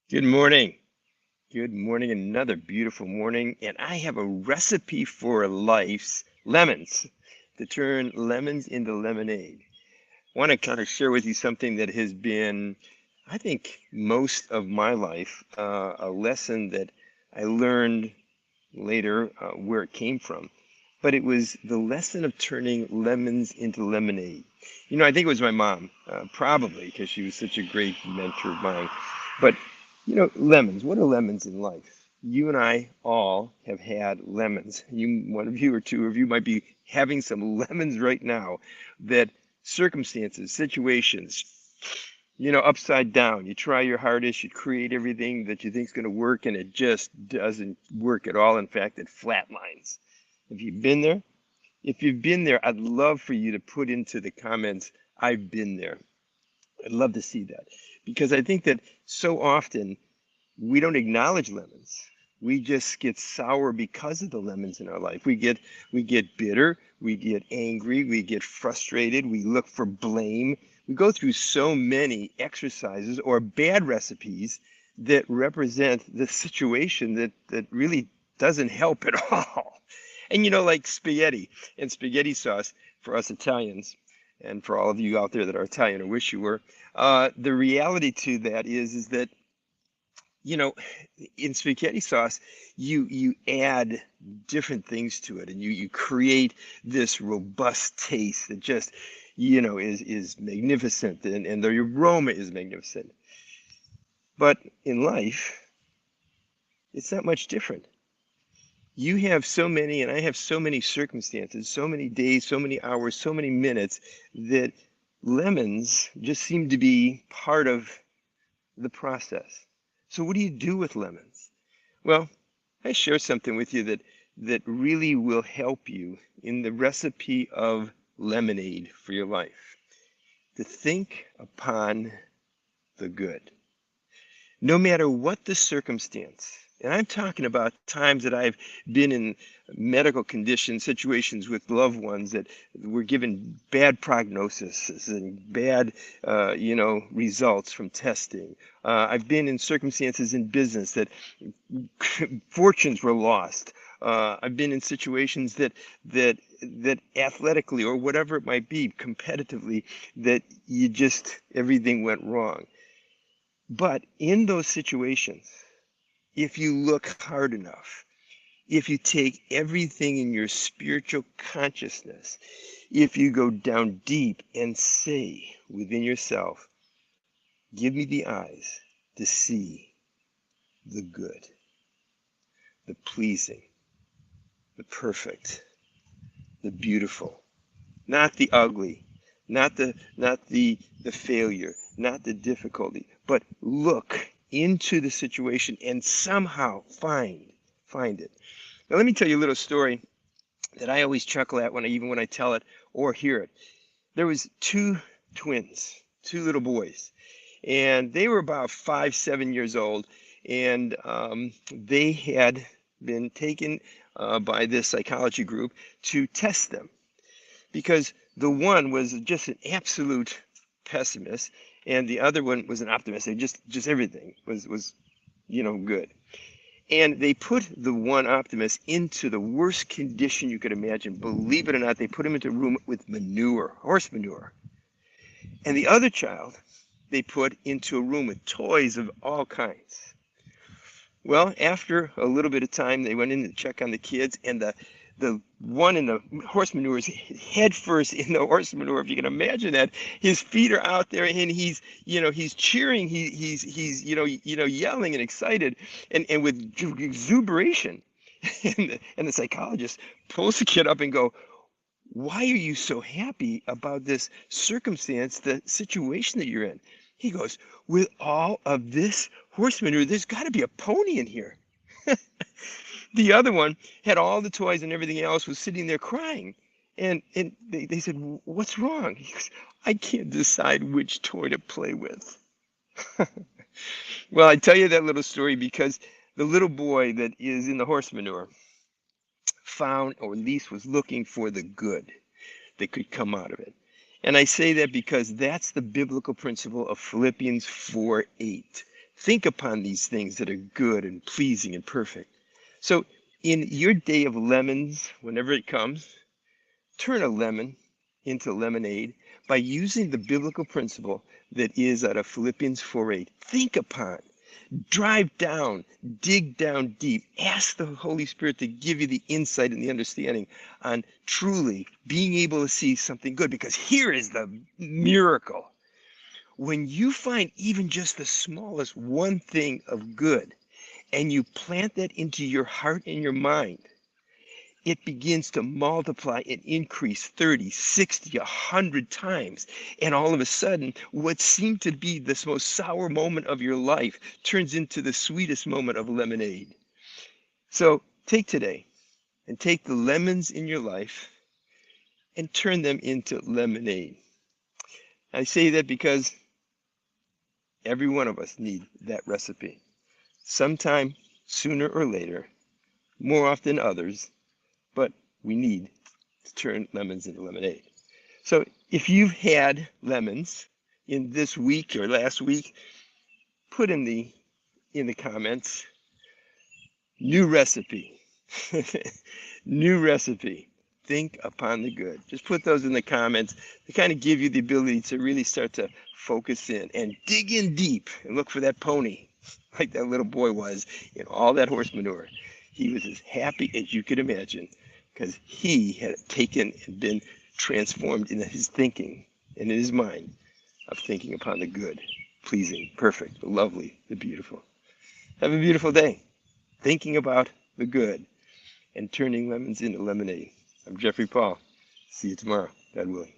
Good morning. Good morning. Another beautiful morning. And I have a recipe for life's lemons to turn lemons into lemonade. I want to kind of share with you something that has been, I think, most of my life, a lesson that I learned later where it came from. But it was the lesson of turning lemons into lemonade. I think it was my mom, probably because she was such a great mentor of mine. But, lemons, what are lemons in life? You and I all have had lemons. One of you or two of you might be having some lemons right now that circumstances, situations, upside down. You try your hardest, you create everything that you think is going to work, and it just doesn't work at all. In fact, it flatlines. Have you been there? If you've been there, I'd love for you to put into the comments, I've been there. I'd love to see that because I think that so often we don't acknowledge lemons. We just get sour because of the lemons in our life. We get bitter, we get angry, we get frustrated, we look for blame. We go through so many exercises or bad recipes that represent the situation that really doesn't help at all. And like spaghetti and spaghetti sauce for us Italians, and for all of you out there that are Italian or wish you were, the reality to that is that you know, in spaghetti sauce, you add different things to it, and you create this robust taste that just, is magnificent, and the aroma is magnificent. But in life, it's not much different. You have so many, and I have so many circumstances, so many days, so many hours, so many minutes that lemons just seem to be part of the process. So what do you do with lemons? Well, I share something with you that really will help you in the recipe of lemonade for your life. To think upon the good. No matter what the circumstance. And I'm talking about times that I've been in medical condition situations with loved ones that were given bad prognoses and bad, results from testing. I've been in circumstances in business that fortunes were lost. I've been in situations that athletically or whatever it might be, competitively, that everything went wrong. But in those situations, if you look hard enough, if you take everything in your spiritual consciousness, if you go down deep and say within yourself, give me the eyes to see the good, the pleasing, the perfect, the beautiful, not the ugly, not the failure, not the difficulty, but look into the situation and somehow find it. Now let me tell you a little story that I always chuckle at even when I tell it or hear it. There was two twins, two little boys, and they were about 5, 7 years old, and they had been taken by this psychology group to test them because the one was just an absolute pessimist and the other one was an optimist. They just everything was good. And they put the one optimist into the worst condition you could imagine. Believe it or not, they put him into a room with manure, horse manure. And the other child, they put into a room with toys of all kinds. Well, after a little bit of time, they went in to check on the kids, and the one in the horse manure is head first in the horse manure. If you can imagine that, his feet are out there, and he's cheering, he's yelling and excited, and with exuberation. And the psychologist pulls the kid up and go, why are you so happy about this circumstance, the situation that you're in? He goes, with all of this horse manure, there's got to be a pony in here. The other one had all the toys and everything else, was sitting there crying. And they said, what's wrong? He goes, I can't decide which toy to play with. Well, I tell you that little story because the little boy that is in the horse manure found, or at least was looking for, the good that could come out of it. And I say that because that's the biblical principle of Philippians 4:8. Think upon these things that are good and pleasing and perfect. So in your day of lemons, whenever it comes, turn a lemon into lemonade by using the biblical principle that is out of Philippians 4:8. Think upon, drive down, dig down deep, ask the Holy Spirit to give you the insight and the understanding on truly being able to see something good. Because here is the miracle. When you find even just the smallest one thing of good and you plant that into your heart and your mind, it begins to multiply and increase 30, 60, 100 times. And all of a sudden, what seemed to be this most sour moment of your life turns into the sweetest moment of lemonade. So take today and take the lemons in your life and turn them into lemonade. I say that because every one of us need that recipe. Sometime sooner or later, more often others, but we need to turn lemons into lemonade. So if you've had lemons in this week or last week, put in the comments, new recipe. New recipe. Think upon the good. Just put those in the comments to kind of give you the ability to really start to focus in and dig in deep and look for that pony, like that little boy was in all that horse manure. He was as happy as you could imagine because he had taken and been transformed in his thinking and in his mind of thinking upon the good, pleasing, perfect, the lovely, the beautiful. Have a beautiful day, thinking about the good and turning lemons into lemonade. I'm Jeffrey Paul. See you tomorrow, God willing.